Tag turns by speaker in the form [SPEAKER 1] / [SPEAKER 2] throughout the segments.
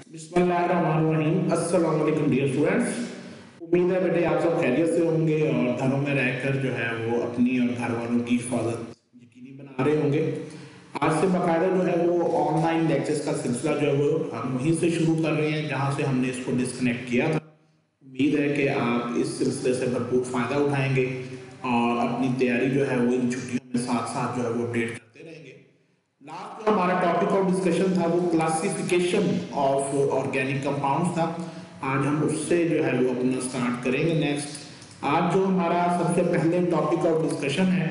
[SPEAKER 1] बिस्मिल्लाहिर्रहमानिर्रहीम। अस्सलाम वालेकुम डियर स्टूडेंट्स। उम्मीद है बेटे आप सब खैरियत से होंगे और घरों में रहकर जो है वो अपनी और घर वालों की हिफाजत यकीनी बना रहे होंगे। आज से बाकायदा जो है वो ऑनलाइन लेक्चर्स का सिलसिला जो है वो हम वहीं से शुरू कर रहे हैं जहाँ से हमने इसको डिस्कनेक्ट किया था। उम्मीद है कि आप इस सिलसिले से भरपूर फ़ायदा उठाएंगे और अपनी तैयारी जो है वो इन छुट्टियों में साथ साथ जो है वो अपडेट करते रहेंगे। लास्ट जो हमारा टॉपिक ऑफ डिस्कशन था वो क्लासिफिकेशन ऑफ ऑर्गेनिक कंपाउंड्स था। आज हम उससे जो है वो अपना स्टार्ट करेंगे। नेक्स्ट आज जो हमारा सबसे पहले टॉपिक ऑफ डिस्कशन है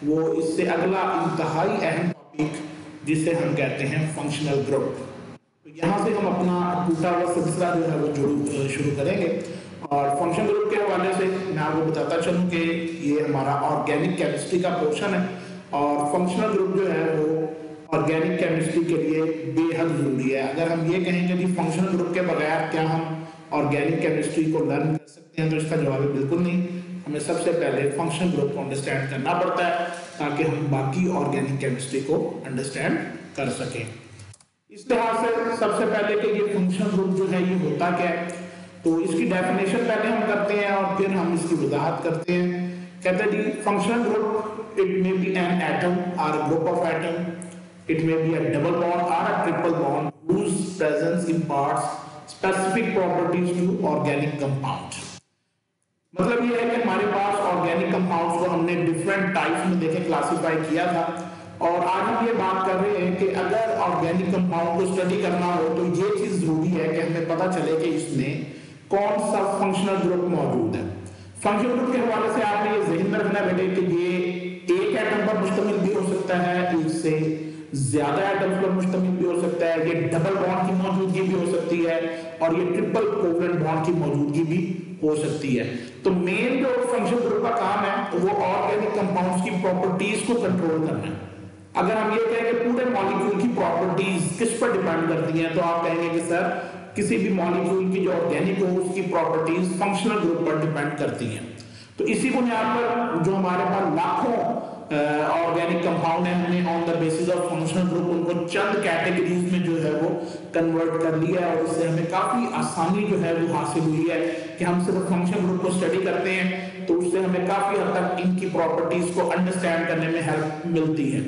[SPEAKER 1] वो इससे अगला इंतहाई अहम टॉपिक जिसे हम कहते हैं फंक्शनल ग्रुप। तो यहाँ से हम अपना टूटा हुआ सिलसिला जो है वो शुरू करेंगे और फंक्शनल ग्रुप के हवाले से मैं आपको बताता चलूँ कि ये हमारा ऑर्गेनिक केमिस्ट्री का पोर्शन है और फंक्शनल ग्रुप जो है वो ऑर्गेनिक केमिस्ट्री के लिए बेहद जरूरी है। अगर हम ये कहेंगे कि फंक्शनल ग्रुप के बगैर क्या हम ऑर्गेनिक केमिस्ट्री को लर्न कर सकते हैं, तो इसका जवाब है बिल्कुल नहीं। हमें सबसे पहले फंक्शनल ग्रुप को अंडरस्टैंड करना पड़ता है ताकि हम बाकी ऑर्गेनिक केमिस्ट्री को अंडरस्टैंड कर सकें। इस लिहाज से सबसे पहले कि ये फंक्शनल ग्रुप जो है ये होता क्या है, तो इसकी डेफिनेशन पहले हम करते हैं और फिर हम इसकी वजाहत करते हैं। कहते हैं जी functional group it may be an atom और group of atom, it may be a double bond or a triple bond whose presence imparts specific properties to organic compounds। मतलब ये है कि हमारे पास ऑर्गेनिक कंपाउंड्स को हमने डिफरेंट टाइप्स में देखे क्लासिफाई किया था और आज हम ये बात कर रहे हैं कि अगर ऑर्गेनिक कंपाउंड को स्टडी करना हो तो ये चीज जरूरी है कि हमें पता चले कि इसमें कौन सा फंक्शनल ग्रुप मौजूद है। फंक्शनल ग्रुप के हवाले से आपने ये ज़हन में रखना बेटे कि ये एक एटम पर मुश्तमिल भी हो सकता है, इससे ज्यादा एटम्स पर मुश्तमिल भी हो सकता है, ये डबल बॉन्ड की मौजूदगी भी हो सकती है और ये ट्रिपल कोवलेंट बॉन्ड की मौजूदगी भी हो सकती है। तो मेन जो फंक्शनल ग्रुप का काम है वो ऑर्गेनिक कंपाउंड्स की प्रॉपर्टीज को कंट्रोल करना है। अगर हम ये कहें कि पूरे मॉलिक्यूल की प्रॉपर्टीज किस पर डिपेंड करती हैं, तो आप कहेंगे कि सर किसी भी मॉलिक्यूल की जो ऑर्गेनिक हो उसकी प्रॉपर्टीज फंक्शनल ग्रुप पर डिपेंड करती हैं। तो इसी बुनियाद पर जो हमारे पास लाखों ऑर्गेनिक कंपाउंड है, हमने on the basis of functional group उनको चंद कैटेगरीज में जो है वो कन्वर्ट कर लिया और इससे हमें काफी आसानी जो है वो हासिल हुई है कि हम सिर्फ फंक्शनल ग्रुप को स्टडी करते हैं तो उससे हमें काफी हद तक इनकी प्रॉपर्टीज को अंडरस्टैंड करने में हेल्प मिलती है।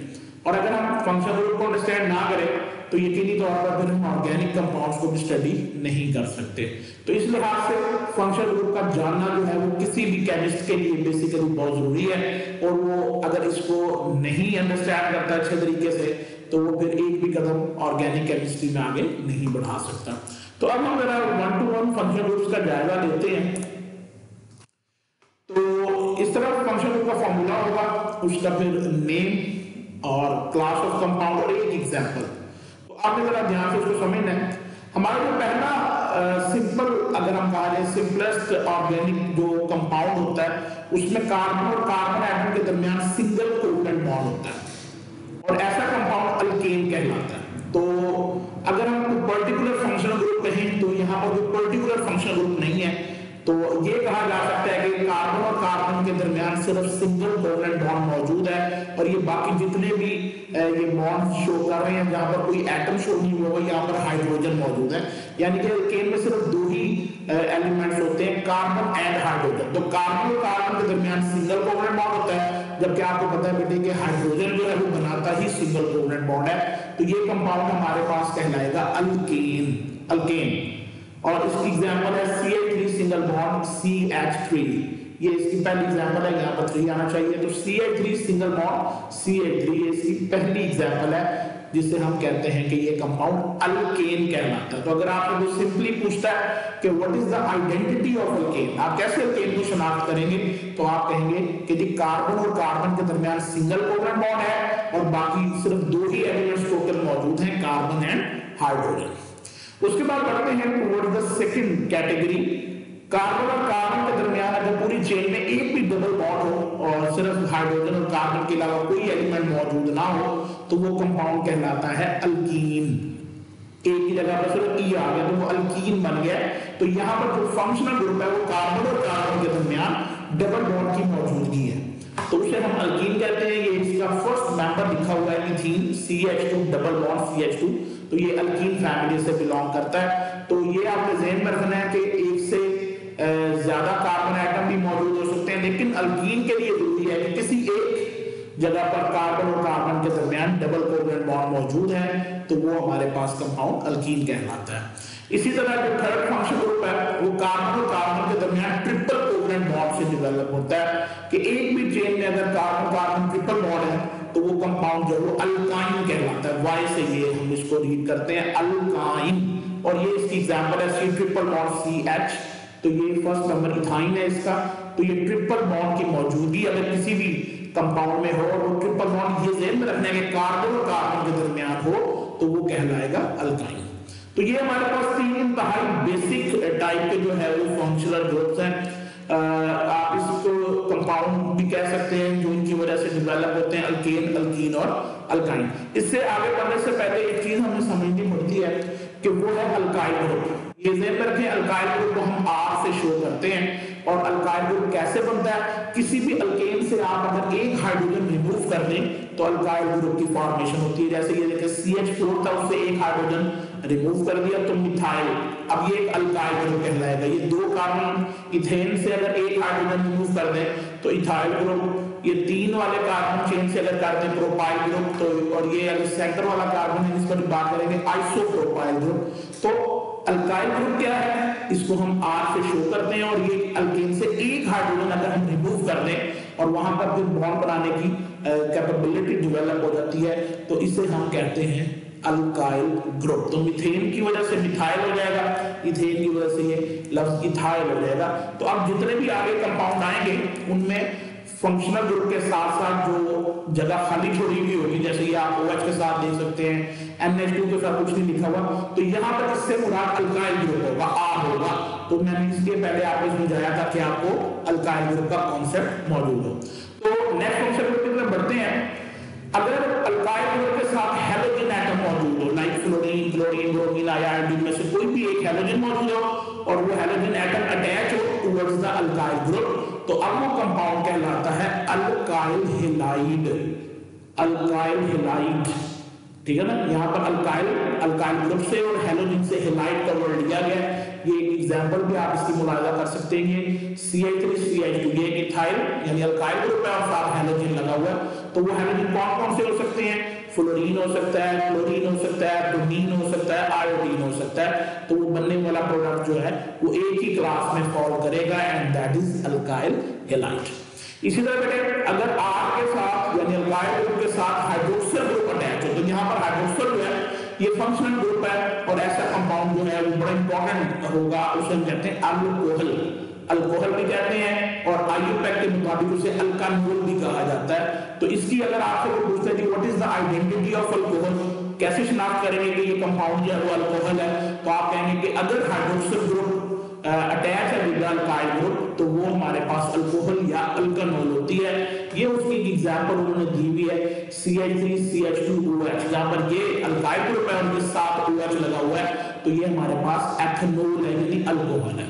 [SPEAKER 1] और अगर हम फंक्शनल ग्रुप को अंडरस्टैंड ना करें तो यकीनी तौर पर फिर हम ऑर्गेनिक कंपाउंड्स को भी स्टडी नहीं कर सकते। तो इस लिहाज से फंक्शनल ग्रुप का जानना जो है वो किसी भी केमिस्ट के लिए बेसिकली बहुत जरूरी है और वो अगर इसको नहीं अंडरस्टैंड करता अच्छे तरीके से तो वो फिर एक भी कदम ऑर्गेनिक केमिस्ट्री में आगे नहीं बढ़ा सकता। तो अब हम जरा 1-to-1 फंक्शनल ग्रुप्स का जायजा लेते हैं। तो इस तरह फंक्शनल ग्रुप का फॉर्मूला होगा, उसका फिर नेम और क्लास ऑफ कंपाउंड और एक एग्जांपल। तो आपने जरा ध्यान से इसको समझना है। हमारा जो पहला सिंपल अगर हम कहा जाए सिंपलेस्ट ऑर्गेनिक जो कंपाउंड होता है उसमें कार्बन और कार्बन एटम के दरमियान सिंगल कोवलेंट बॉन्ड होता है और ऐसा कंपाउंड अल्केन कहलाता है। तो अगर हम पर्टिकुलर फंक्शनल ग्रुप कहें तो यहाँ पर जो पर्टिकुलर फंक्शनल ग्रुप नहीं है तो ये कहा जा सकता है कि कार्बन और कार्बन के दरमियान सिर्फ सिंगल कोवलेंट बॉन्ड मौजूद है और ये बाकी जितने भी ये बॉन्ड शो कर रहे हैं जहां पर कोई एटम शो नहीं हुआ यहाँ पर हाइड्रोजन मौजूद है। यानी कि अल्केन में सिर्फ दो ही एलिमेंट्स होते हैं, कार्बन एंड हाइड्रोजन। तो कार्बन और कार्बन के दरमियान सिंगल कोवलेंट बॉन्ड होता है, जबकि आपको पता है बेटे कि हाइड्रोजन जो है वो बनाता ही सिंगल कोवलेंट बॉन्ड है। तो ये कंपाउंड हमारे पास कहलाएगा अल्केन और इसकी एग्जांपल है CH3 सिंगल बॉन्ड CH3। ये इसकी पहली एग्जांपल है, यहाँ पर 3 आना चाहिए। तो CH3 सिंगल बॉन्ड CH3 ये इसकी पहली एग्जांपल है जिसे हम कहते हैं कि ये कंपाउंड अल्केन कहलाता है। तो अगर आपको तो सिंपली पूछता है कि what is the identity of alkane, आप कैसे अल्केन को शनाख्त करेंगे, तो आप कहेंगे कि जी कार्बन और कार्बन के दरमियान सिंगल कोवलेंट बॉन्ड है और बाकी सिर्फ दो ही एलिमेंट्स टोटल मौजूद हैं, कार्बन एंड हाइड्रोजन। उसके बाद बढ़ते हैं towards the second category. Carbon और कार्बन के दरमियान अगर पूरी चेन में एक भी डबल बॉन्ड हो और सिर्फ हाइड्रोजन और कार्बन के अलावा कोई एलिमेंट मौजूद ना हो तो वो कंपाउंड कहलाता है अल्कीन। एक की जगह पर सिर्फ ई आ गया तो वो अल्कीन बन गया। तो यहाँ पर जो फंक्शनल ग्रुप है वो कार्बन और कार्बन के दरमियान डबल बॉन्ड की मौजूदगी है तो उसे हम अल्कीन कहते हैं। ये इसका फर्स्ट मेंबर लिखा हुआ है ethene CH2 double bond CH2, तो ये अल्कीन फैमिली से बिलोंग करता है। अल्कीन के लिए जरूरी है कि किसी एक जगह पर कार्बन और कार्बन के दरमियान डबल कोवेलेंट बॉन्ड मौजूद है, तो वो हमारे पास कंपाउंड अल्कीन कहलाता है। इसी तरह जो थर्ड फंक्शन ग्रुप है वो कार्बन और कार्बन के दरमियान ट्रिपल कोवेलेंट बॉन्ड से डेवलप होता है कि एक भी चेन में अगर कार्बन कार्बन ट्रिपल बॉन्ड है तो वो कंपाउंड जो है वो अल्काइन कहलाता है। वाई से ये हम इसको रीड करते हैं अल्काइन, और ये इसकी एग्जांपल है सी ट्रिपल बॉन्ड CH, तो ये फर्स्ट नंबर इथाइन है इसका। तो ये ट्रिपल बॉन्ड की मौजूदगी अगर किसी भी कंपाउंड में हो और वो ट्रिपल बॉन्ड ये ध्यान में रखना है कि कार्बन और कार्बन के दरमियान हो तो वो कहलाएगा अल्काइन। तो ये हमारे पास तीन इंतहाई बेसिक टाइप के जो है वो फंक्शनल ग्रुप्स हैं। आप इसको कंपाउंड भी कह सकते हैं जो इनकी वजह से डेवलप होते हैं, अल्केन, अल्कीन और अल्काइन। इससे आगे बढ़ने से पहले एक चीज हमें समझनी पड़ती है कि वो है अल्काइल ग्रुप। ये ध्यान रखें अल्काइल ग्रुप को हम R से शो करते हैं। और अल्काइल ग्रुप कैसे बनता है, किसी भी अल्केन से आप अगर एक हाइड्रोजन रिमूव कर दें तो अल्काइल ग्रुप की फॉर्मेशन होती है। जैसे ये देखें CH4 था, उससे एक हाइड्रोजन रिमूव कर दिया तो मिथाइल, अब ये एक अल्काइल ग्रुप कहलाएगा। ये दो कार्बन इथेन से अगर एक हाइड्रोजन रिमूव कर दें तो इथाइल ग्रुप, ये तीन वाले कार्बन चेन से अगर करते हैं प्रोपाइल ग्रुप, तो और ये अगर सेंटर वाला कार्बन है इस पर बात करेंगे आइसोप्रोपाइल ग्रुप। तो अल्काइल ग्रुप क्या है, इसको हम R से शो करते हैं और ये अल्केन से एक हाइड्रोजन अगर हम रिमूव कर दें और वहां पर फिर बॉन्ड बनाने की कैपेबिलिटी डेवलप हो जाती है तो इसे हम कहते हैं अल्काइल ग्रुप। तो मीथेन की वजह से मिथाइल हो जाएगा, इथेन की वजह से ये लफ्ज इथाइल हो जाएगा। तो अब जितने भी आगे कंपाउंड आएंगे उनमें फंक्शनल ग्रुप के साथ साथ जो जगह खाली छोड़ी हुई होगी, जैसे ये आप OH के साथ देख सकते हैं, NH2 के साथ कुछ नहीं लिखा हुआ, तो यहाँ पर इससे मुराद अल्काइल ग्रुप होगा, R होगा। तो मैंने इसके पहले आपको समझाया था कि आपको अल्काइल ग्रुप का कॉन्सेप्ट मौजूद हो। तो नेक्स्ट फंक्शनल ग्रुप की तरफ बढ़ते हैं। अगर अल्काइल ग्रुप के साथ हैलोजन एटम मौजूद हो, like fluorine, chlorine, bromine, iodine में से कोई भी एक हैलोजन मौजूद हो और वो हैलोजन एटम अटैच हो टुवर्ड्स द अल्काइल ग्रुप, तो अब वो कंपाउंड कहलाता है अल्काइल हैलाइड। अल्काइल हैलाइड, ठीक है ना। यहाँ पर अल्काइल ग्रुप से और हैलोजन से हैलाइड का वर्ड लिया गया है। ये एक एग्जांपल भी आप इसकी मुलाजा कर सकते हैं। CH3CH2 ये एक इथाइल यानी अल्काइल ग्रुप है और साथ हैलोजन लगा हुआ है। तो वो हैलोजन कौन कौन से हो सकते हैं, फ्लोरीन हो सकता है, क्लोरीन हो सकता है, ब्रोमीन हो सकता है, आयोडीन हो सकता है। तो वो बनने वाला प्रोडक्ट जो है वो एक ही क्लास में फॉल करेगा and that is alkyl halide. इसी तरह बेटे अगर R के साथ यानी अल्काइल ग्रुप के साथ हाइड्रोक्सिल ग्रुप अटैच हो तो यहाँ पर हाइड्रोक्सिल जो है ये फंक्शनल ग्रुप है और ऐसा कंपाउंड जो है वो बड़ा इंपॉर्टेंट होगा, उसे हम कहते हैं अल्कोहल। अल्कोहल भी कहते हैं और IUPAC के मुताबिक उसे अल्कानोल भी कहा जाता है। तो इसकी अगर आपसे कोई पूछता है कि what is the identity of alcohol, कैसे शिनाख्त करेंगे कि ये कंपाउंड जो है वो अल्कोहल है, तो आप कहेंगे कि अगर हाइड्रोक्सिल ग्रुप अटैच है विद अल्काइल ग्रुप तो वो हमारे पास अल्कोहल या अल्कानोल होती है। ये उसकी एग्जांपल उन्होंने दी हुई है CH3CH2OH, जहां पर ये अल्काइल ग्रुप है और उनके साथ OH लगा हुआ है तो ये हमारे पास एथेनॉल है यानी अल्कोहल है।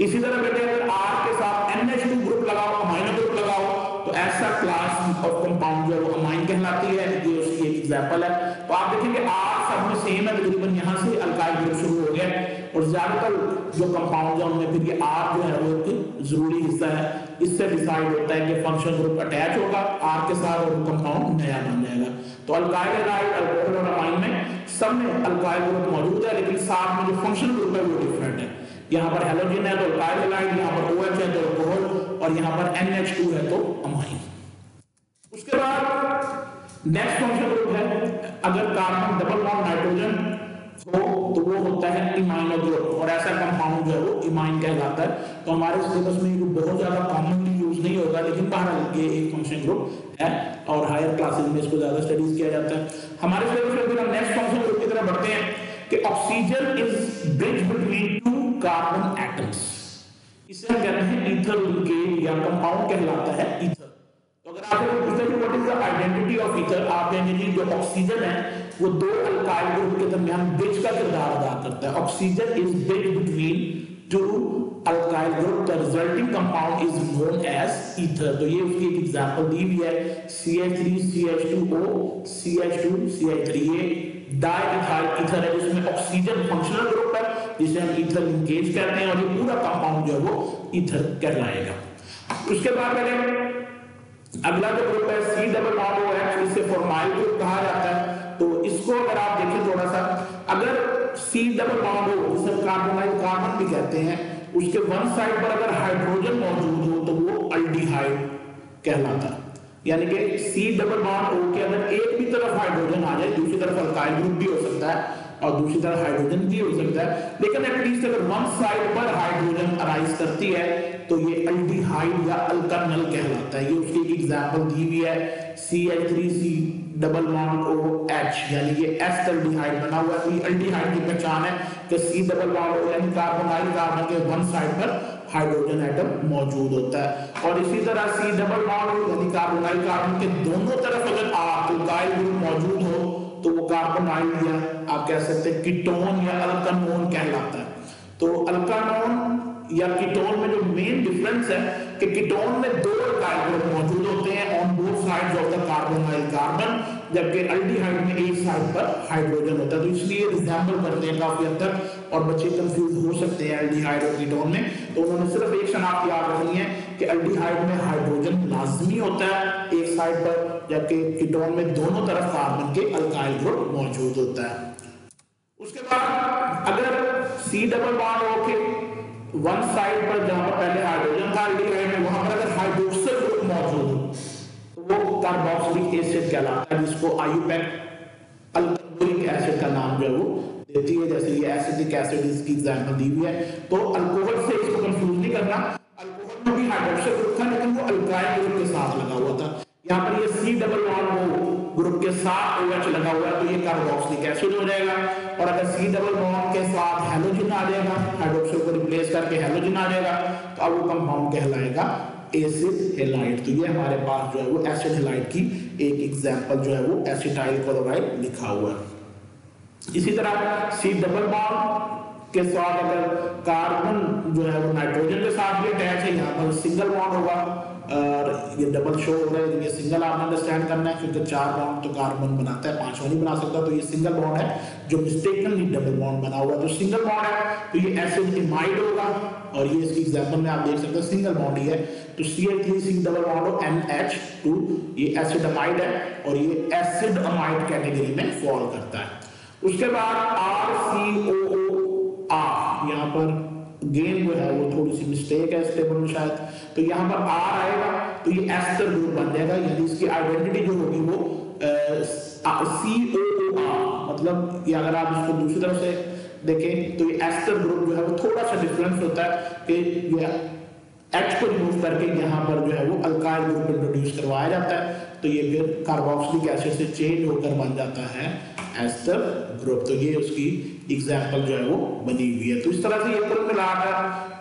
[SPEAKER 1] इसी तरह बेटे अगर R के साथ NH2 ग्रुप लगाओ, अमाइनो ग्रुप लगाओ तो ऐसा क्लास ऑफ कंपाउंड जो है वो अमाइन कहलाती है। ये उसकी एक एग्जांपल है। तो आप देखेंगे R सब में सेम है, तकरीबन यहाँ से अल्काइल ग्रुप शुरू हो गया और ज्यादातर जो कंपाउंड है उनमें फिर ये R जो है वो एक जरूरी हिस्सा है। इससे डिसाइड होता है कि फंक्शनल ग्रुप अटैच होगा R के साथ और कंपाउंड नया बन जाएगा। तो अल्काइल हैलाइड, अल्कोहल और अमाइन में सब में अल्काइल ग्रुप मौजूद है लेकिन साथ में जो फंक्शनल ग्रुप है वो डिफरेंट है। यहाँ पर हैलोजन है तो अल्काइल हैलाइड, यहाँ पर OH है तो अल्कोहल और यहाँ पर NH2 है तो अमाइन। उसके बाद नेक्स्ट फंक्शनल ग्रुप है अगर कार्बन डबल बॉन्ड नाइट्रोजन हो तो वो होता है इमाइनो ग्रुप और ऐसा कंपाउंड जो है वो इमाइन कहलाता है। तो हमारे सिलेबस में ये बहुत ज्यादा कॉमनली यूज नहीं होगा लेकिन बहरहाल ये एक फंक्शन ग्रुप है और हायर क्लासेस में इसको ज्यादा स्टडीज किया जाता है। हमारे सिलेबस में फिर हम नेक्स्ट फंक्शन ग्रुप की तरफ बढ़ते हैं कि oxygen is bridge between to carbon atoms. इसे हम कहते हैं ईथर लिंकेज या कंपाउंड कहलाता है ईथर। तो अगर आपसे पूछते हैं what is the identity of ether, आप कहेंगे जी जो ऑक्सीजन है वो दो अल्काइल ग्रुप के दरमियान ब्रिज का किरदार अदा करता है। Oxygen is bridge between two alkyl group, the resulting compound is known as ether. तो ये उसकी एक एग्जांपल दी हुई है CH3CH2O CH2CH3। ये डाइइथाइल ईथर है जिसमें ऑक्सीजन फंक्शनल ग्रुप है जिसे हम ईथर लिंकेज कहते हैं और ये पूरा कंपाउंड जो है वो ईथर कहलाएगा। उसके बाद मैंने अगला जो ग्रुप है C double bond O H, इसे फॉर्माइल ग्रुप कहा जाता है। तो इसको अगर आप देखें थोड़ा सा, अगर सी डबल बॉन्ड हो जिसे कार्बोनाइल कार्बन भी कहते हैं, उसके वन साइड पर अगर हाइड्रोजन मौजूद हो तो वो अल्डिहाइड कहलाता है। यानी कि सी डबल बॉन्ड ओ के अंदर एक भी तरफ हाइड्रोजन आ जाए, दूसरी तरफ अल्काइल ग्रुप भी हो सकता है और दूसरी तरफ हाइड्रोजन भी हो सकता है, लेकिन एटलीस्ट अगर वन साइड पर हाइड्रोजन अराइज करती है तो ये अल्डिहाइड या अल्कानल कहलाता है। ये उसकी एक एग्जांपल दी हुई है, CH3C डबल बॉन्ड OH, यानी ये एस्टल्डिहाइड बना हुआ है। तो ये अल्डिहाइड की पहचान है कि सी डबल बॉन्ड O यानी कार्बोनाइल कार्बन के वन साइड पर हाइड्रोजन एटम मौजूद होता है। और इसी तरह सी डबल बॉन्ड यानी कार्बोनाइल कार्बन के दोनों तरफ अगर अल्काइल ग्रुप मौजूद हो तो वो कार्बोनाइल या आप कह सकते हैं कीटोन या अल्कानोन कहलाता है। तो अल्कानोन या कीटोन में जो मेन डिफरेंस है कि कीटोन में दो अल्काइल ग्रुप मौजूद होते हैं on both sides of the carbonyl carbon, जबकि अल्डिहाइड में एक साइड पर हाइड्रोजन होता है। तो इसलिए रिजेंबल करते हैं काफी हद तक और बच्चे कंफ्यूज हो सकते हैं अल्डिहाइड और कीटोन में। तो उन्होंने सिर्फ एक शनाख्त याद रखनी है कि अल्डिहाइड में हाइड्रोजन लाजमी होता है एक साइड पर, जबकि कीटोन में दोनों तरफ कार्बन के अल्काइल ग्रुप मौजूद होता है। उसके बाद अगर सी डबल बॉन्ड O के वन साइड पर जहां पर पहले हाइड्रोजन था अल्डिहाइड में, वहां पर अगर हाइड्रोक्सिल ग्रुप मौजूद हो तो वो कार्बोक्सिलिक एसिड कहलाता है, जिसको आयुपैक अल्कोहलिक एसिड का नाम जो है वो देती है। जैसे ये एसिटिक एसिड इसकी एग्जांपल दी हुई है। तो अल्कोहल से इसको कंफ्यूज नहीं करना, अल्कोहल में भी हाइड्रोक्सिल ग्रुप था लेकिन वो अल्काइल ग्रुप के साथ लगा हुआ था। यहाँ पर ये C double bond O group के साथ OH लगा हुआ है तो ये कार्बोक्सिलिक एसिड हो जाएगा। और अगर सी डबल बॉन्ड के साथ हैलोजन आ जाएगा, हाइड्रोक्सिल को रिप्लेस करके हैलोजन आ जाएगा, तो अब वो कंपाउंड कहलाएगा एसिड हैलाइड। तो ये हमारे पास जो है वो एसिड हैलाइड की एक एग्जांपल जो है वो एसिटाइल क्लोराइड लिखा हुआ है। इसी तरह सी डबल बॉन्ड के साथ अगर कार्बन जो है वो नाइट्रोजन के साथ भी अटैच है, यहाँ पर सिंगल बॉन्ड होगा और ये डबल शो हो रहा है। ये सिंगल आपने अंडरस्टैंड करना है क्योंकि 4 बॉन्ड तो कार्बन बनाता है, 5वां नहीं बना सकता। तो ये सिंगल बॉन्ड है जो मिस्टेकनली डबल बॉन्ड बना हुआ है। तो सिंगल बॉन्ड है तो ये एसिड इमाइड होगा और ये इसकी एग्जांपल में आप देख सकते हैं सिंगल बॉन्ड ही है। तो CH3C डबल बॉन्ड NH2 ये एसिड अमाइड है और ये एसिड अमाइड कैटेगरी में फॉल करता है। उसके बाद RCOOR, यहाँ पर गेन जो है वो थोड़ी सी मिस्टेक है इस टेबल में शायद, तो यहाँ पर R आएगा तो ये एस्टर ग्रुप बन जाएगा, यानी इसकी आइडेंटिटी जो होगी वो COOR, मतलब ये अगर आप इसको दूसरी तरफ से देखें तो ये एस्टर ग्रुप जो है वो थोड़ा सा डिफरेंस होता है कि ये H को रिमूव करके यहाँ पर जो है वो अल्काइल ग्रुप इंट्रोड्यूस करवाया जाता है, तो ये फिर कार्बोक्सिलिक एसिड से चेंज होकर बन जाता है एस्टर ग्रुप। तो ये उसकी एग्जांपल जो है वो बनी हुई है। तो इस तरह से ये कुल मिलाकर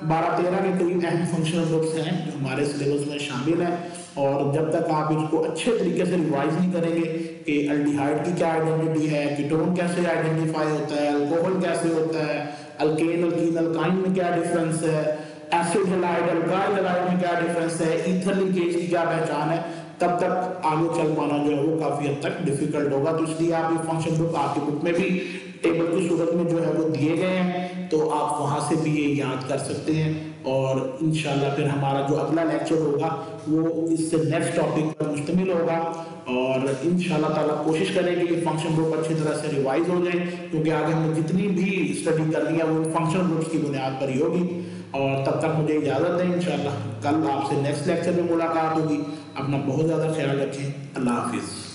[SPEAKER 1] 12-13 के करीब अहम फंक्शनल ग्रुप्स हैं जो हमारे सिलेबस में शामिल हैं। और जब तक आप इसको अच्छे तरीके से रिवाइज नहीं करेंगे कि अल्डिहाइड की क्या आइडेंटिटी है, कीटोन कैसे आइडेंटिफाई होता है, अल्कोहल कैसे होता है, अल्केन अल्कीन अल्काइन में क्या डिफरेंस है, एसिड हैलाइड अल्काइल हैलाइड में क्या डिफरेंस है, ईथर लिंकेज की क्या पहचान है, तब तक आगे चल पाना जो है वो काफी हद तक डिफिकल्ट होगा। तो इसलिए आप ये फंक्शन ग्रुप आपकी बुक में भी टेबल की सूरत में जो है वो दिए गए हैं, तो आप वहां से भी ये याद कर सकते हैं। और इंशाल्लाह फिर हमारा जो अगला लेक्चर होगा वो इससे नेक्स्ट टॉपिक पर मुश्तमिल होगा और इंशाल्लाह ताला कोशिश करेंगे कि फंक्शन ग्रुप अच्छी तरह से रिवाइज हो जाए, क्योंकि आगे हमें जितनी भी स्टडी करनी है वो फंक्शन ग्रुप्स की बुनियाद पर ही होगी। और तब तक मुझे इजाजत दें, इंशाल्लाह कल आपसे नेक्स्ट लेक्चर में मुलाकात होगी। अपना बहुत ज्यादा ख्याल रखें। अल्लाह हाफिज।